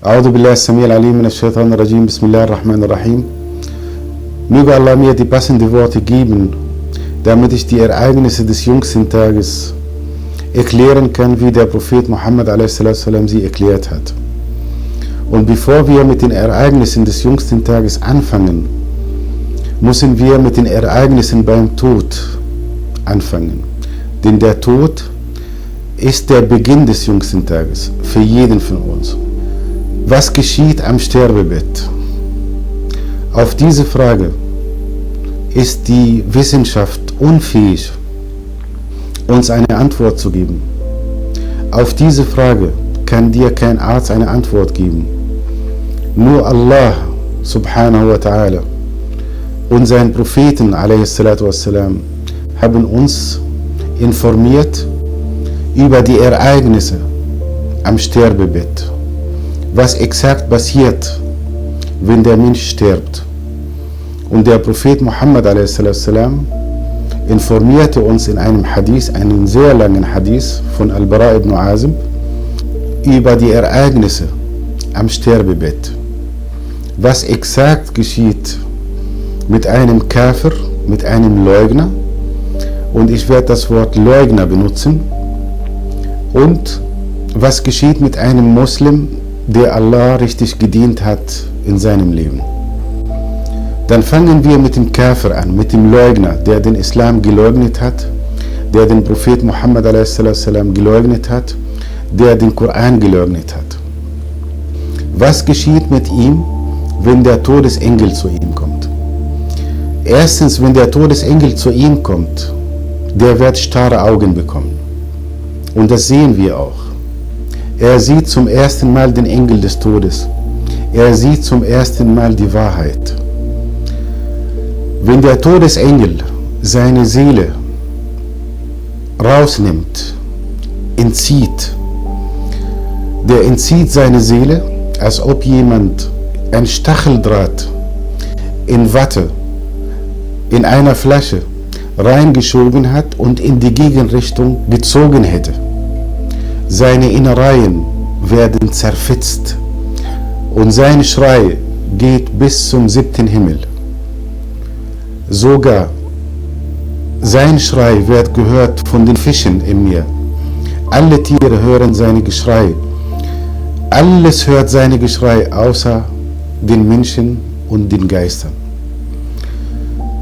A'udhu billahi as-Samil alim min ash-Shaytan ar-Rajim. Bismillah ar-Rahman ar-Rahim. Möge Allah mir die passenden Worte geben, damit ich die Ereignisse des jüngsten Tages erklären kann, wie der Prophet Muhammad a.s. sie erklärt hat. Und bevor wir mit den Ereignissen des jüngsten Tages anfangen, müssen wir mit den Ereignissen beim Tod anfangen. Denn der Tod ist der Beginn des jüngsten Tages für jeden von uns. Was geschieht am Sterbebett? Auf diese Frage ist die Wissenschaft unfähig, uns eine Antwort zu geben. Auf diese Frage kann dir kein Arzt eine Antwort geben. Nur Allah subhanahu wa ta'ala und sein Propheten a.s. haben uns informiert über die Ereignisse am Sterbebett, was exakt passiert, wenn der Mensch stirbt. Und der Prophet Muhammad a.s. informierte uns in einem Hadith, einen sehr langen Hadith von Al-Bara ibn Azib, über die Ereignisse am Sterbebett. Was exakt geschieht mit einem Kafir, mit einem Leugner, und ich werde das Wort Leugner benutzen, und was geschieht mit einem Muslim, der Allah richtig gedient hat in seinem Leben. Dann fangen wir mit dem Kafir an, mit dem Leugner, der den Islam geleugnet hat, der den Prophet Muhammad a.s. geleugnet hat, der den Koran geleugnet hat. Was geschieht mit ihm, wenn der Todesengel zu ihm kommt? Erstens, wenn der Todesengel zu ihm kommt, der wird starre Augen bekommen. Und das sehen wir auch. Er sieht zum ersten Mal den Engel des Todes. Er sieht zum ersten Mal die Wahrheit. Wenn der Todesengel seine Seele rausnimmt, entzieht, der entzieht seine Seele, als ob jemand ein Stacheldraht in Watte in einer Flasche reingeschoben hat und in die Gegenrichtung gezogen hätte. Seine Innereien werden zerfetzt und sein Schrei geht bis zum 7. Himmel. Sogar sein Schrei wird gehört von den Fischen im Meer. Alle Tiere hören seine Geschrei. Alles hört seine Geschrei, außer den Menschen und den Geistern.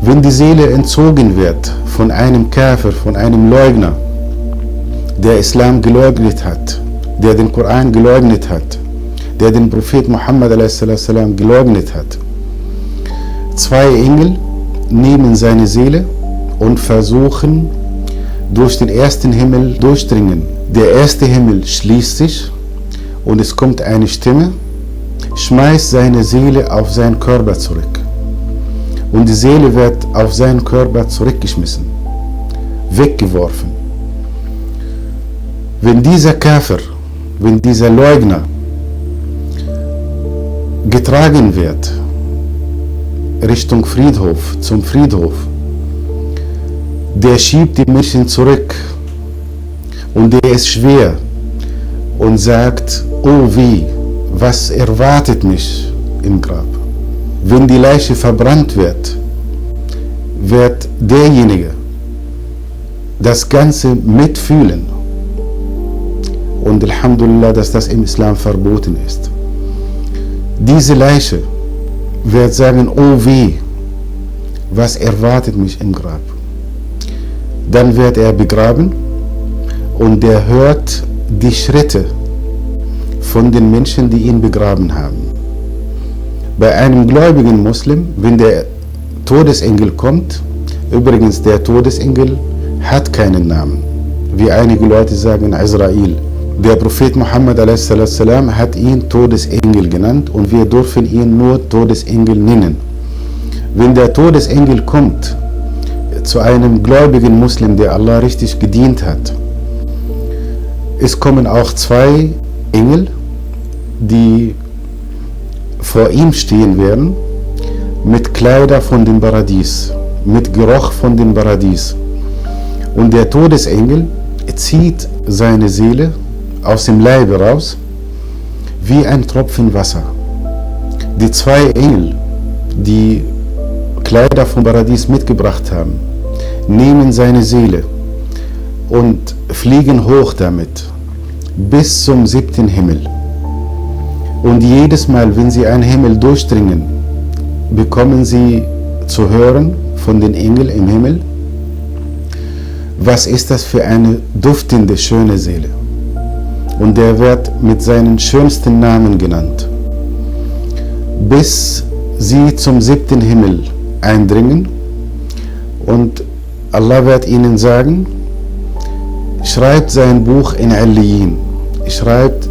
Wenn die Seele entzogen wird von einem Kafir, von einem Leugner, der Islam geleugnet hat, der den Koran geleugnet hat, der den Prophet Muhammad a.s. geleugnet hat, zwei Engel nehmen seine Seele und versuchen, durch den ersten Himmel durchdringen. Der erste Himmel schließt sich und es kommt eine Stimme, schmeißt seine Seele auf seinen Körper zurück. Und die Seele wird auf seinen Körper zurückgeschmissen, weggeworfen. Wenn dieser Kafir, wenn dieser Leugner getragen wird Richtung Friedhof, zum Friedhof, der schiebt die Menschen zurück und der ist schwer und sagt, oh weh, was erwartet mich im Grab? Wenn die Leiche verbrannt wird, wird derjenige das Ganze mitfühlen. Und Alhamdulillah, dass das im Islam verboten ist. Diese Leiche wird sagen, oh weh, was erwartet mich im Grab? Dann wird er begraben und er hört die Schritte von den Menschen, die ihn begraben haben. Bei einem gläubigen Muslim, wenn der Todesengel kommt, übrigens der Todesengel hat keinen Namen, wie einige Leute sagen Israel. Der Prophet Muhammad a.s. hat ihn Todesengel genannt und wir dürfen ihn nur Todesengel nennen. Wenn der Todesengel kommt zu einem gläubigen Muslim, der Allah richtig gedient hat, es kommen auch zwei Engel, die vor ihm stehen werden, mit Kleider von dem Paradies, mit Geruch von dem Paradies. Und der Todesengel zieht seine Seele aus dem Leibe raus, wie ein Tropfen Wasser. Die zwei Engel, die Kleider vom Paradies mitgebracht haben, nehmen seine Seele und fliegen hoch damit bis zum 7. Himmel. Und jedes Mal, wenn sie einen Himmel durchdringen, bekommen sie zu hören von den Engeln im Himmel, was ist das für eine duftende, schöne Seele. Und der wird mit seinen schönsten Namen genannt, bis sie zum 7. Himmel eindringen. Und Allah wird ihnen sagen, schreibt sein Buch in Aliyyin. Schreibt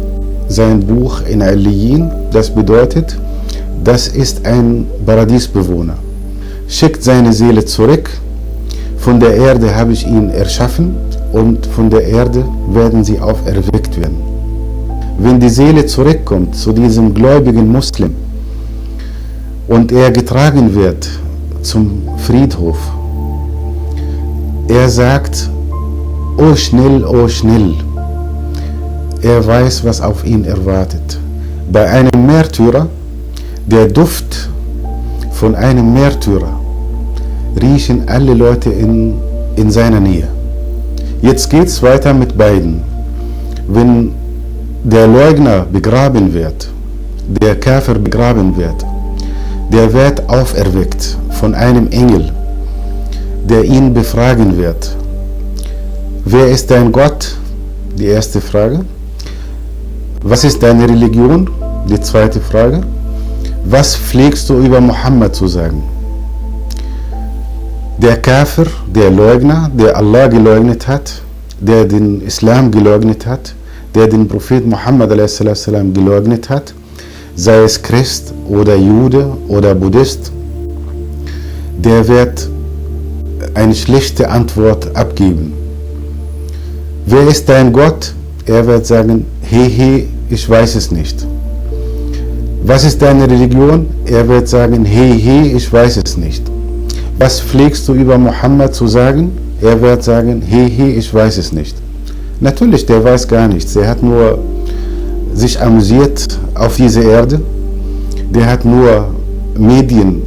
sein Buch in Aliyyin, das bedeutet, das ist ein Paradiesbewohner. Schickt seine Seele zurück, von der Erde habe ich ihn erschaffen und von der Erde werden sie auferweckt werden. Wenn die Seele zurückkommt zu diesem gläubigen Muslim und er getragen wird zum Friedhof, er sagt, oh schnell, oh schnell. Er weiß, was auf ihn erwartet. Bei einem Märtyrer, der Duft von einem Märtyrer, riechen alle Leute in seiner Nähe. Jetzt geht es weiter mit beiden. Wenn der Leugner begraben wird, der Kafir begraben wird, der wird auferweckt von einem Engel, der ihn befragen wird. Wer ist dein Gott? Die erste Frage. Was ist deine Religion? Die zweite Frage. Was pflegst du über Mohammed zu sagen? Der Kafir, der Leugner, der Allah geleugnet hat, der den Islam geleugnet hat, der den Propheten Muhammad a.s. geleugnet hat, sei es Christ oder Jude oder Buddhist, der wird eine schlechte Antwort abgeben. Wer ist dein Gott? Er wird sagen, he, ich weiß es nicht. Was ist deine Religion? Er wird sagen, he, ich weiß es nicht. Was pflegst du über Mohammed zu sagen? Er wird sagen, he, ich weiß es nicht. Natürlich, der weiß gar nichts. Der hat nur sich amüsiert auf dieser Erde. Der hat nur Medien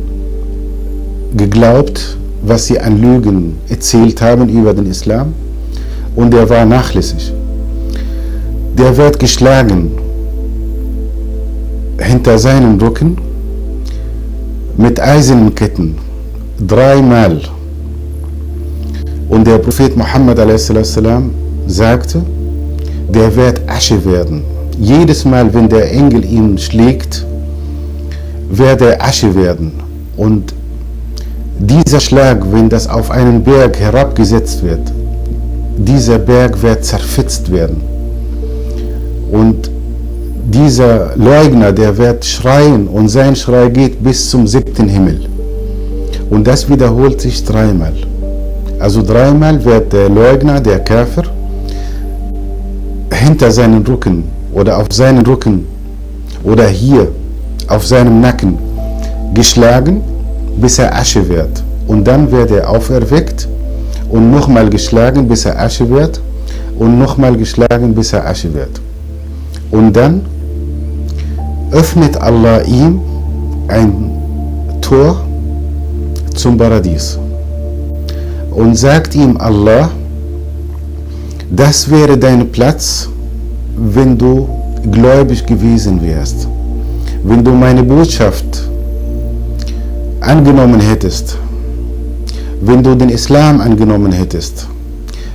geglaubt, was sie an Lügen erzählt haben über den Islam. Und er war nachlässig. Der wird geschlagen hinter seinem Rücken mit eisernen Ketten 3-mal. Und der Prophet Muhammad a.s. sagte, der wird Asche werden. Jedes Mal, wenn der Engel ihn schlägt, wird er Asche werden. Und dieser Schlag, wenn das auf einen Berg herabgesetzt wird, dieser Berg wird zerfetzt werden. Und dieser Leugner, der wird schreien und sein Schrei geht bis zum 7. Himmel. Und das wiederholt sich 3-mal. Also 3-mal wird der Leugner, der Kafir, hinter seinen Rücken oder auf seinen Rücken oder hier auf seinem Nacken geschlagen, bis er Asche wird. Und dann wird er auferweckt und nochmal geschlagen, bis er Asche wird und nochmal geschlagen, bis er Asche wird. Und dann öffnet Allah ihm ein Tor zum Paradies und sagt ihm Allah, das wäre dein Platz, wenn du gläubig gewesen wärst, wenn du meine Botschaft angenommen hättest, wenn du den Islam angenommen hättest,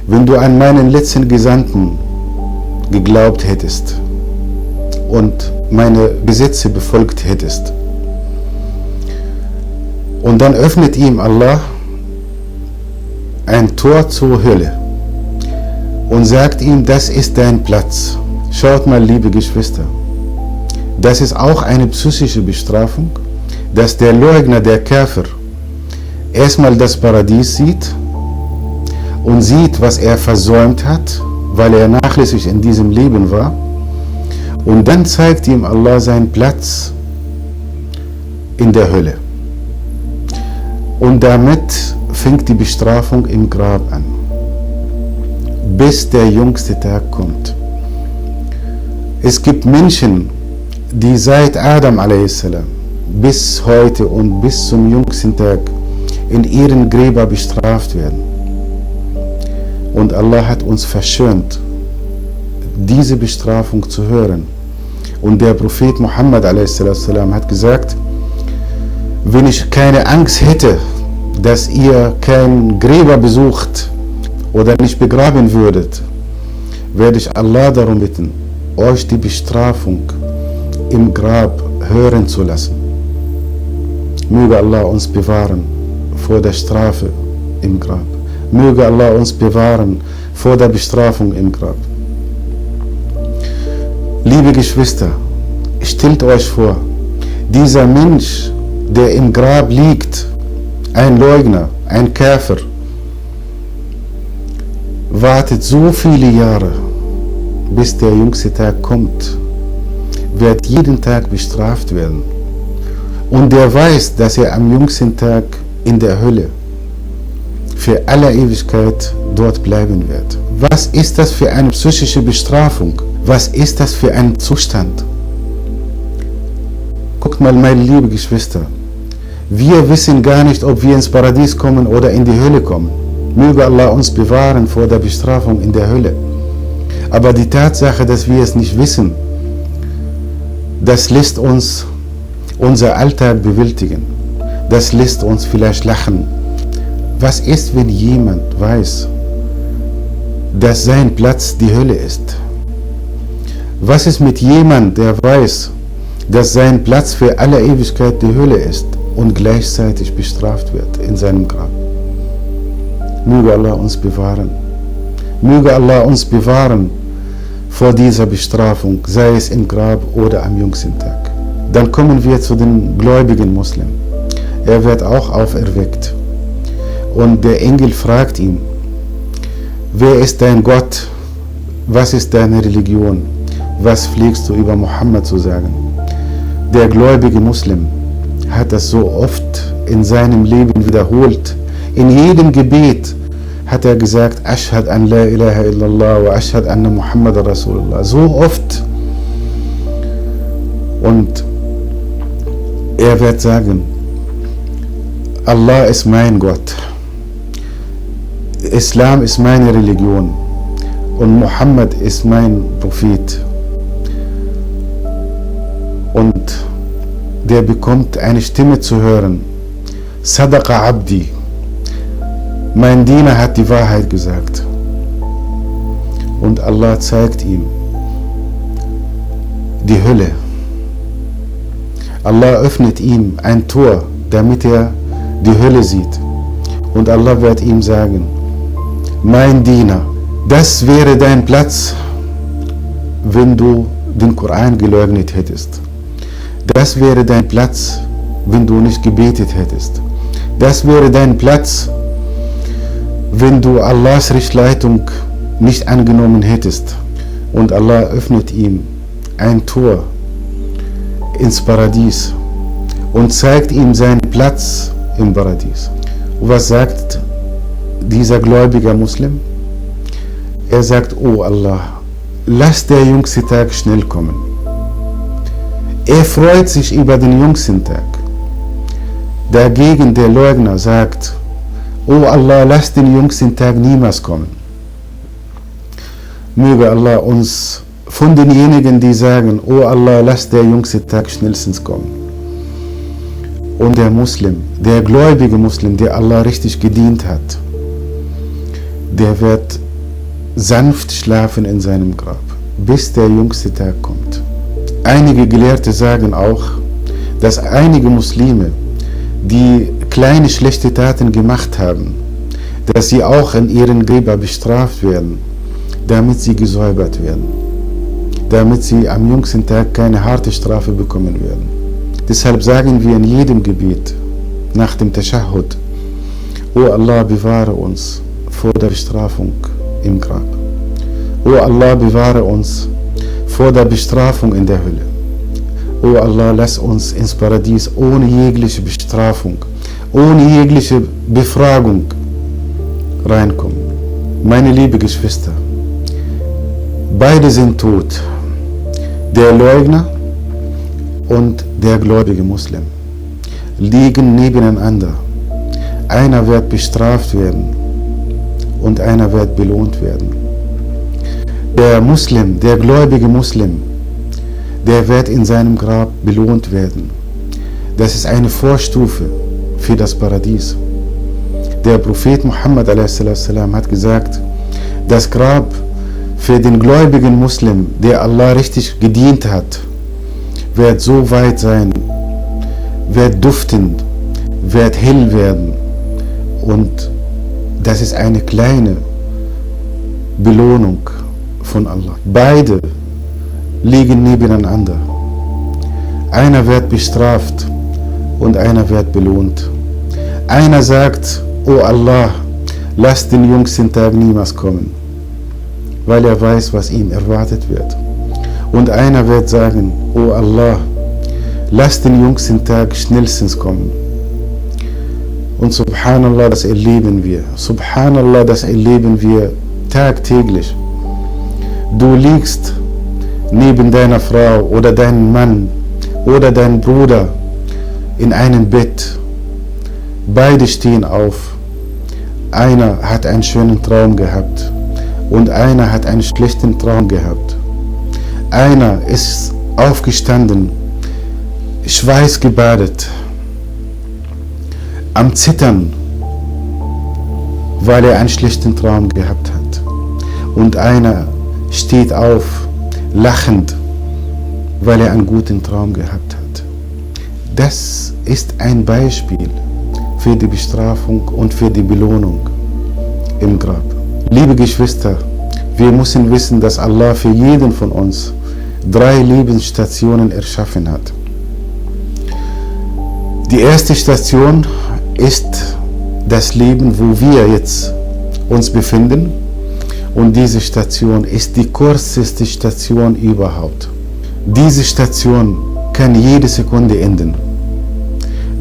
wenn du an meinen letzten Gesandten geglaubt hättest und meine Gesetze befolgt hättest. Und dann öffnet ihm Allah ein Tor zur Hölle und sagt ihm, das ist dein Platz. Schaut mal, liebe Geschwister, das ist auch eine psychische Bestrafung, dass der Leugner, der Kafir, erstmal das Paradies sieht und sieht, was er versäumt hat, weil er nachlässig in diesem Leben war. Und dann zeigt ihm Allah seinen Platz in der Hölle. Und damit fängt die Bestrafung im Grab an, bis der jüngste Tag kommt. Es gibt Menschen die seit Adam a.s. bis heute und bis zum jüngsten Tag in ihren Gräber bestraft werden. Und Allah hat uns verschönt, diese Bestrafung zu hören. Und der Prophet Muhammad a.s. hat gesagt, wenn ich keine Angst hätte, dass ihr kein Gräber besucht oder nicht begraben würdet, werde ich Allah darum bitten, euch die Bestrafung im Grab hören zu lassen. Möge Allah uns bewahren vor der Strafe im Grab. Möge Allah uns bewahren vor der Bestrafung im Grab. Liebe Geschwister, stellt euch vor, dieser Mensch, der im Grab liegt, ein Leugner, ein Käfer, wartet so viele Jahre, bis der jüngste Tag kommt, wird jeden Tag bestraft werden. Und der weiß, dass er am jüngsten Tag in der Hölle für alle Ewigkeit dort bleiben wird. Was ist das für eine psychische Bestrafung? Was ist das für ein Zustand? Guckt mal, meine lieben Geschwister, wir wissen gar nicht, ob wir ins Paradies kommen oder in die Hölle kommen. Möge Allah uns bewahren vor der Bestrafung in der Hölle. Aber die Tatsache, dass wir es nicht wissen, das lässt uns unser Alltag bewältigen. Das lässt uns vielleicht lachen. Was ist, wenn jemand weiß, dass sein Platz die Hölle ist? Was ist mit jemandem, der weiß, dass sein Platz für alle Ewigkeit die Hölle ist und gleichzeitig bestraft wird in seinem Grab? Möge Allah uns bewahren. Möge Allah uns bewahren vor dieser Bestrafung, sei es im Grab oder am jüngsten Tag. Dann kommen wir zu den gläubigen Muslimen. Er wird auch auferweckt. Und der Engel fragt ihn, wer ist dein Gott? Was ist deine Religion? Was pflegst du über Mohammed zu sagen? Der gläubige Muslim hat das so oft in seinem Leben wiederholt. In jedem Gebet hat er gesagt, Ashhad an la ilaha illallah wa ashhad anna Muhammad Rasulullah. So oft. Und er wird sagen, Allah ist mein Gott. Islam ist meine Religion. Und Muhammad ist mein Prophet. Und der bekommt eine Stimme zu hören. Sadaqa Abdi. Mein Diener hat die Wahrheit gesagt. Und Allah zeigt ihm die Hölle. Allah öffnet ihm ein Tor, damit er die Hölle sieht. Und Allah wird ihm sagen, mein Diener, das wäre dein Platz, wenn du den Koran geleugnet hättest. Das wäre dein Platz, wenn du nicht gebetet hättest. Das wäre dein Platz, wenn du Allahs Richtleitung nicht angenommen hättest. Und Allah öffnet ihm ein Tor ins Paradies und zeigt ihm seinen Platz im Paradies. Und was sagt dieser gläubige Muslim? Er sagt, oh Allah, lass der jüngste Tag schnell kommen. Er freut sich über den jüngsten Tag. Dagegen der Leugner sagt, oh Allah, lass den jüngsten Tag niemals kommen. Möge Allah uns von denjenigen, die sagen, oh Allah, lass der jüngste Tag schnellstens kommen. Und der Muslim, der gläubige Muslim, der Allah richtig gedient hat, der wird sanft schlafen in seinem Grab, bis der jüngste Tag kommt. Einige Gelehrte sagen auch, dass einige Muslime, die kleine schlechte Taten gemacht haben, dass sie auch in ihren Gräber bestraft werden, damit sie gesäubert werden, damit sie am jüngsten Tag keine harte Strafe bekommen werden. Deshalb sagen wir in jedem Gebet nach dem Tashahhud, O Allah, bewahre uns vor der Bestrafung im Grab. O Allah, bewahre uns vor der Bestrafung in der Hölle. O Allah, lass uns ins Paradies ohne jegliche Bestrafung, ohne jegliche Befragung reinkommen. Meine lieben Geschwister, beide sind tot. Der Leugner und der gläubige Muslim liegen nebeneinander. Einer wird bestraft werden und einer wird belohnt werden. Der Muslim, der gläubige Muslim, der wird in seinem Grab belohnt werden. Das ist eine Vorstufe für das Paradies. Der Prophet Muhammad a.s. hat gesagt, das Grab für den gläubigen Muslim, der Allah richtig gedient hat, wird so weit sein, wird duftend, wird hell werden. Und das ist eine kleine Belohnung von Allah. Beide liegen nebeneinander. Einer wird bestraft und einer wird belohnt. Einer sagt, oh Allah, lass den jüngsten Tag niemals kommen, weil er weiß, was ihm erwartet wird. Und einer wird sagen, oh Allah, lass den jüngsten Tag schnellstens kommen. Und subhanallah, das erleben wir. Subhanallah, das erleben wir tagtäglich. Du liegst neben deiner Frau oder deinem Mann oder deinem Bruder in einem Bett. Beide stehen auf. Einer hat einen schönen Traum gehabt und einer hat einen schlechten Traum gehabt. Einer ist aufgestanden, schweißgebadet, am Zittern, weil er einen schlechten Traum gehabt hat. Und einer steht auf, lachend, weil er einen guten Traum gehabt hat. Das ist ein Beispiel für die Bestrafung und für die Belohnung im Grab. Liebe Geschwister, wir müssen wissen, dass Allah für jeden von uns 3 Lebensstationen erschaffen hat. Die erste Station ist das Leben, wo wir jetzt uns befinden. Und diese Station ist die kürzeste Station überhaupt. Diese Station kann jede Sekunde enden.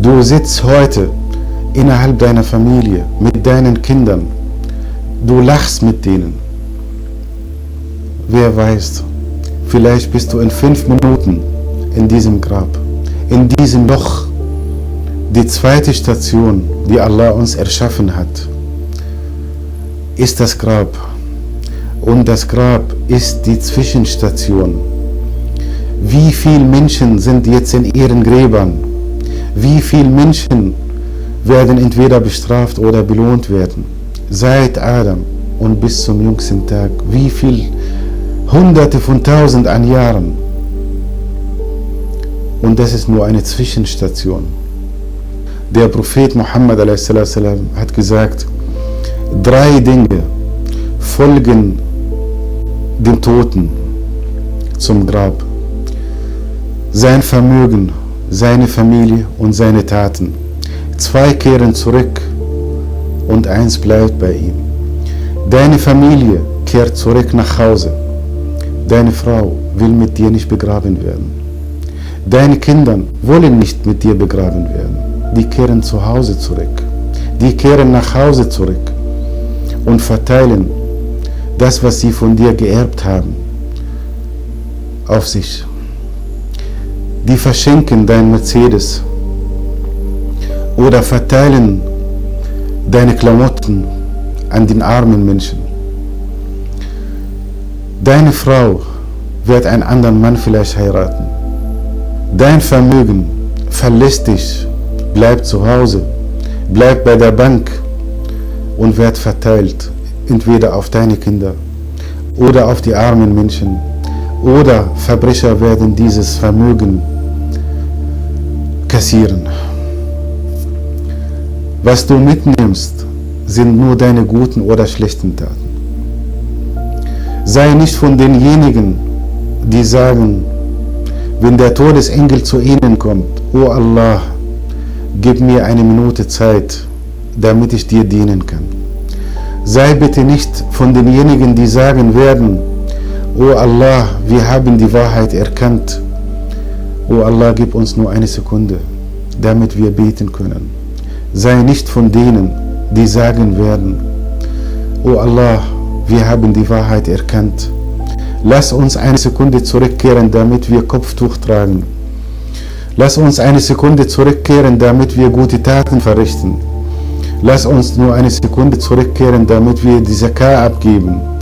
Du sitzt heute innerhalb deiner Familie mit deinen Kindern. Du lachst mit denen. Wer weiß, vielleicht bist du in 5 Minuten in diesem Grab, in diesem Loch. Die zweite Station, die Allah uns erschaffen hat, ist das Grab. Und das Grab ist die Zwischenstation. Wie viele Menschen sind jetzt in ihren Gräbern? Wie viele Menschen werden entweder bestraft oder belohnt werden? Seit Adam und bis zum jüngsten Tag. Wie viele Hunderte von Tausend an Jahren? Und das ist nur eine Zwischenstation. Der Prophet Muhammad a.s. hat gesagt, 3 Dinge folgen dem Toten zum Grab. Sein Vermögen, seine Familie und seine Taten. 2 kehren zurück und 1 bleibt bei ihm. Deine Familie kehrt zurück nach Hause. Deine Frau will mit dir nicht begraben werden. Deine Kinder wollen nicht mit dir begraben werden. Die kehren zu Hause zurück. Die kehren nach Hause zurück und verteilen das, was sie von dir geerbt haben, auf sich. Die verschenken dein Mercedes oder verteilen deine Klamotten an den armen Menschen. Deine Frau wird einen anderen Mann vielleicht heiraten. Dein Vermögen verlässt dich, bleibt zu Hause, bleibt bei der Bank und wird verteilt, entweder auf deine Kinder oder auf die armen Menschen, oder Verbrecher werden dieses Vermögen kassieren. Was du mitnimmst, sind nur deine guten oder schlechten Taten. Sei nicht von denjenigen, die sagen, wenn der Todesengel zu ihnen kommt, oh Allah, gib mir eine Minute Zeit, damit ich dir dienen kann. Sei bitte nicht von denjenigen, die sagen werden, oh Allah, wir haben die Wahrheit erkannt. Oh Allah, gib uns nur eine Sekunde, damit wir beten können. Sei nicht von denen, die sagen werden, oh Allah, wir haben die Wahrheit erkannt. Lass uns eine Sekunde zurückkehren, damit wir Kopftuch tragen. Lass uns eine Sekunde zurückkehren, damit wir gute Taten verrichten. Lass uns nur eine Sekunde zurückkehren, damit wir die Zakah abgeben.